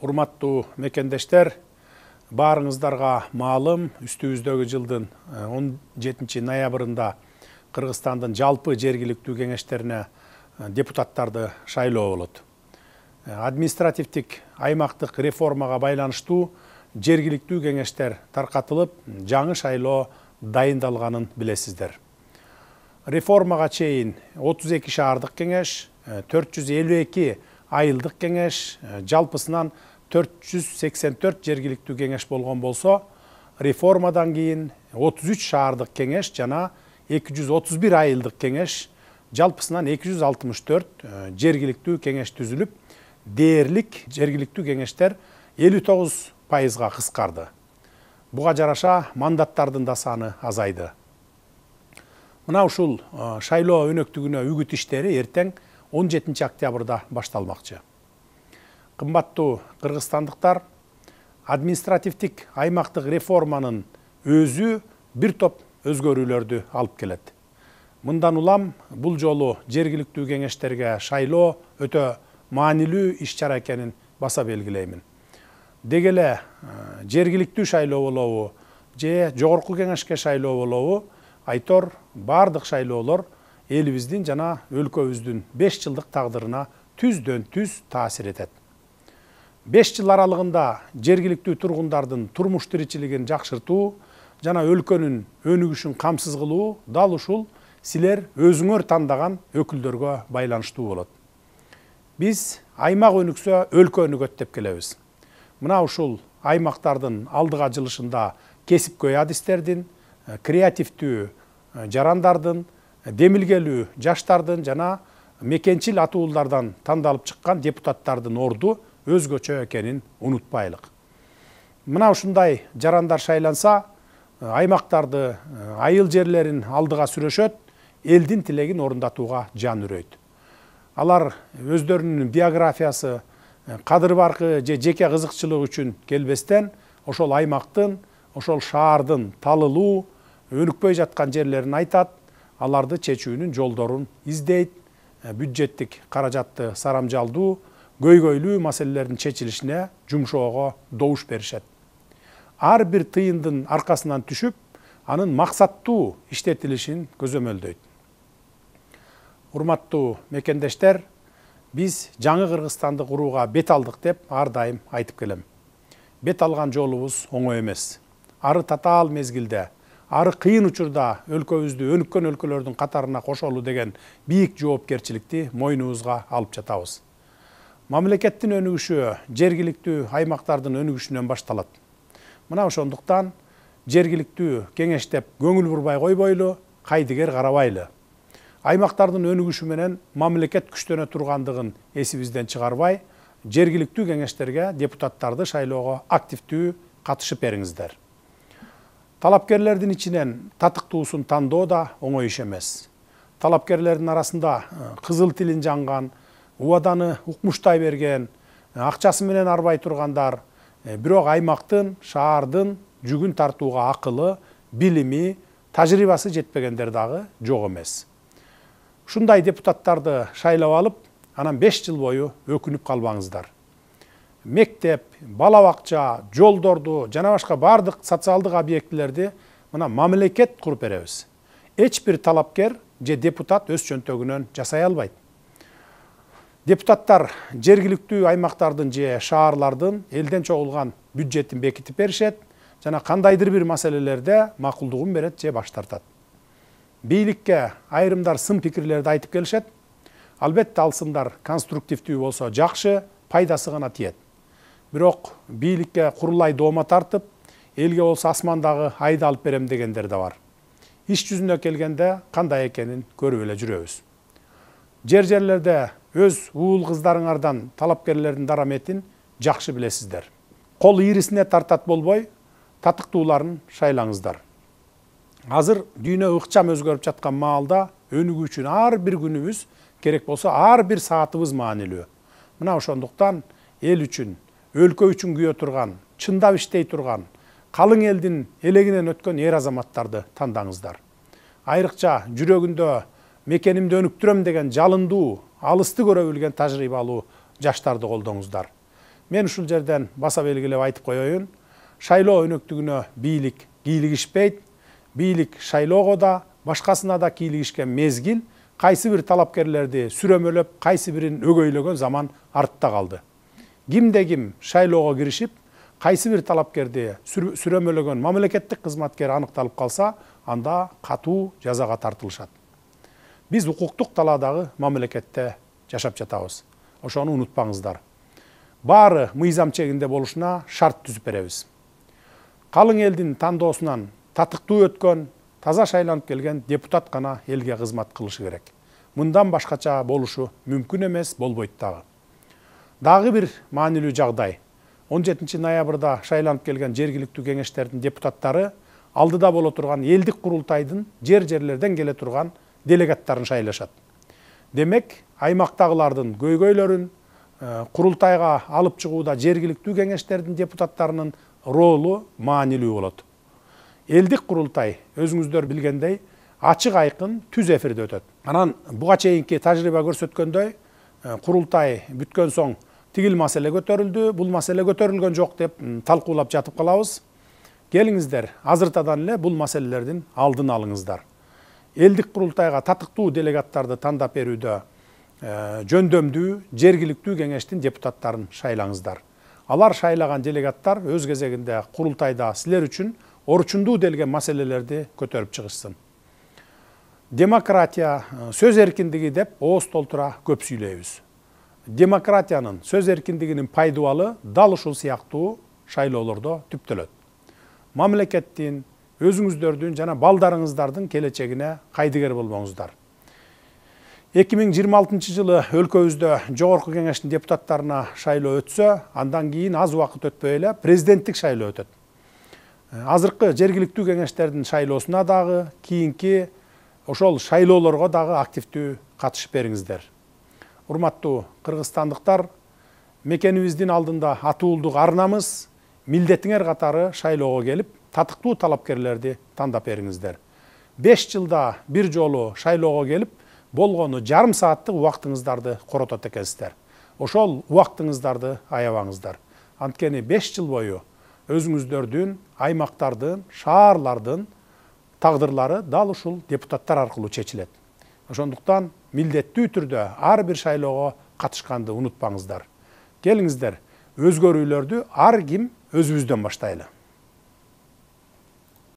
Урматтуу мекендештер, баарыңыздарга маалым үстүбүздөгү жылдын 17 ноябрында Кыргызстандын жалпы жергиликтүү кеңештерине депутаттарды шайлоо болот. Административдик аймактык реформага байланыштуу жергиликтүү кеңештер таркатылып, жаңы шайлоо дайындалганын билесиздер. Реформага чейин 32 шаардык кеңеш, 452 айылдык кеңеш, жалпысынан 484 жергиликтүү кеңеш болгон болсо, реформадан кийин 33 шаардык кеңеш жана 231 айылдык кеңеш, жалпысынан 264 жергиликтүү кеңеш түзүлүп, дээрлик жергиликтүү кеңештер 59%га кыскарды. Буга жараша мандаттардын да саны азайды. Мына ушул шайлоо өнөктүгүнө үгүт иштери эртең 17 октябрда башталмакчы. Кымбаттуу кыргызстандыктар, административдик аймактык реформанын өзү бир топ өзгөрүүлөрдү алып келет. Мындан улам бул жолу жергиликтүү кеңештерге шайлоо өтө маанилүү иш-чара экенин баса белгилеймин. Деги эле жергиликтүү шайлоо болобу же жогорку кеңешке шайлоо болобу, айтор бардык шайлоолор элибиздин жана өлкөбүздүн 5 жылдык тагдырына түздөн түз таасир этет. 5 жыл аралыгында жергиликтүү тургундардын турмуш тиричилигин жакшыртуу жана өлкөнүн өнүгүшүн камсыз кылуу дал ушул силер өзүңөр тандаган өкүлдөргө байланыштуу болот. Биз аймак өнүксө өлкө өнүгөт деп келебиз. Мына ушул аймактардын алдыга жылышында кесипкөй адистердин, креативдүү жарандардын, демилгелүү жаштардын жана мекенчил атуулардан тандалып чыккан депутаттардын орду өзгөчө экенин унутпайлык. Мына ушундай жарандар шайланса, аймактарды, айыл жерлерин алдыга сүрөшөт, элдин тилегин орундатууга жан үрөйт. Алар өздөрүнүн биографиясы, кадыр баркы же жеке кызыкчылык үчүн келбестен, ошол аймактын, ошол шаардын талылуу, өнүкпөй жаткан жерлерин айтат, аларды чечүүнүн жолдорун издейт, бюджеттик каражатты сарамжалдуу, көйгөйлүү маселелердин чечилишине жумшоого добуш беришет. Ар бир тыйындын аркасынан түшүп, анын максаттуу иштетилишин көзөмөлдөйт. Урматтуу мекендештер, биз жаңы Кыргызстанды курууга бет алдык деп ар дайым айтып келем. Бет алган жолубуз оңой эмес. Ары татаал мезгилде, ары кыйын учурда өлкөбүздү өнүккөн өлкөлөрдүн катарына кошолуу деген бийик жоопкерчиликти мойнубузга алып жатабыз. Мамлекеттин өнүгүшү жергиликтүү аймактардын өнүгүшүнөн башталат. Мына ошондуктан жергиликтүү кеңеш деп көңүл бурбай койбойлу, кайдыгер карабайлы. Аймактардын өнүгүшү менен мамлекет күчтөнө тургандыгын эсибизден чыгарбай, жергиликтүү кеңештерге депутаттарды шайлоого активдүү катышып бериңиздер. Талапкерлердин ичинен татыктуусун тандоо да оңой иш эмес. Талапкерлердин арасында кызыл тилин жанган, убаданы укмуштай берген, акчасы менен арбай тургандар, бирок аймактын, шаардын жүгүн тартууга акылы, билими, тажрыйбасы жетпегендер дагы жок эмес. Ушундай депутаттарды шайлап алып, анан 5 жыл бою өкүнүп калбаңыздар. Мектеп, бала бакча, жолдорду жана башка бардык социалдык объектилерди мына мамлекет куруп беребиз. Эч бир талапкер же депутат өз чөнтөгүнөн жасай албайт. Депутаттар жергиликтүү аймактардын же шаарлардын элден чогулган бюджетин бекитип беришет жана кандайдыр бир маселелерде макулдугун берет же баш тартат. Бийликке айрымдар сын пикирлерди айтып келишет. Албетте ал сындар конструктивдүү болсо жакшы, пайдасы гана тиет. Бирок бийликке курулай доoma тартып, элге болсо асмандагы айды алып берем дегендер да бар. Иш жүзүнө келгенде кандай экенин көрүп эле жүрөбүз. Жерлерде өз уул кыздарыңардан талапкерлердин дараметин жакшы билесиздер. Кол ийрисине тартат болбой, татыктууларын шайлаңыздар. Азыр дүйнө ыкчам өзгөрүп жаткан маалда өнүгүү үчүн ар бир күнүбүз, керек болсо ар бир саатыбыз маанилүү. Мына ошондуктан эл үчүн, өлкө үчүн күйө турган, чындап иштей турган, калың элдин элегинен өткөн эр азаматтарды тандаңыздар. Айрыкча жүрөгүндө мекенимди өнүктүрөм деген жалындуу, алысты көрө билген тажрыйбалуу жаштарды колдоңуздар. Мен ушул жерден баса белгилеп айтып коеюн. Шайлоо өнөктүгүнө бийлик кийлигишпейт. Бийлик шайлоого да, башкасына да кийлигишкен мезгил кайсы бир талапкерлерди сүрөмөлөп, кайсы бирин өгөйлөгөн заман артта калды. Кимде ким шайлоого киришип, кайсы бир талапкерди сүрөмөлөгөн мамлекеттик кызматкер аныкталып калса, анда катуу жазага тартылышат. Биз укуктук талаадагы мамлекетте жашап жатабыз. Ошону унутпаңыздар. Баары мыйзам чегинде болушуна шарт түзүп беребиз. Калың элдин тандоосунан татыктуу өткөн, таза шайланып келген депутат гана элге кызмат кылышы керек. Мындан башкача болушу мүмкүн эмес, болбойт дагы. Дагы бир маанилүү жагдай. 17 ноябрда шайланып келген жергиликтүү кеңештердин депутаттары алдыда боло турган элдик курултайдын жерлерден келе турган делегаттарын шайлашат. Демек, аймактагылардын көйгөйлөрүн курултайга алып чыгууда жергиликтүү кеңештердин депутаттарынын ролу маанилүү болот. Элдик курултай, өзүңүздөр билгендей, ачык айкын түз эфирде өтөт. Анан буга чейинки тажрыйба көрсөткөндөй, курултай бүткөн соң тигил маселе көтөрүлдү, бул маселе көтөрүлгөн жок деп талкуулап жатып калабыз. Келиңиздер, азыртадан эле бул маселелердин алдын алыңыздар. Элдик курултайга татыктуу делегаттарды тандап берүүдө жөндөмдүү, жергиликтүү кеңештин депутаттарын шайлаңыздар. Алар шайлаган делегаттар өз кезегинде курултайда силер үчүн орчундуу делген маселелерди көтөрүп чыгышсын. Демократия, сөз эркиндиги деп ооз толтура көп сүйлөйбүз. Демократиянын, сөз эркиндигинин пайдубалы дал ушул сыяктуу шайлоолордо түптөлөт. Мамлекеттин, өзүңүздөрдүн жана балдарыңыздардын келечегине кайдыгер болбоңуздар. 2026 жылы өлкөбүздө жогорку кеңештин депутаттарына шайлоо өтсө, андан кийин аз убакыт өтпөй эле президенттик шайлоо өтөт. Азыркы жергиликтүү кеңештердин шайлоосуна дагы, кийинки ошол шайлоолорго дагы активдүү катышып бериңиздер. Урматтуу кыргызстандыктар, мекенибиздин алдында атуулдук арнамыз, милдетиңер катары шайлоого келип, татыктуу талапкерлерди тандап бериңиздер. 5 жылда бир жолу шайлоого келип, болгону жарым сааттык убактыңыздарды коротот экенсиздер. Ошол убактыңыздарды аябаңыздар. Анткени 5 жыл бою өзүңүздөрдүн, аймактардын, шаарлардын тагдырлары дал ушул депутаттар аркылуу чечилет. Ошондуктан милдеттүү түрдө ар бир шайлоого катышканды унутпаңыздар. Келиңиздер, өзгөрүүлөрдү ар ким өзүбүздөн баштайлы.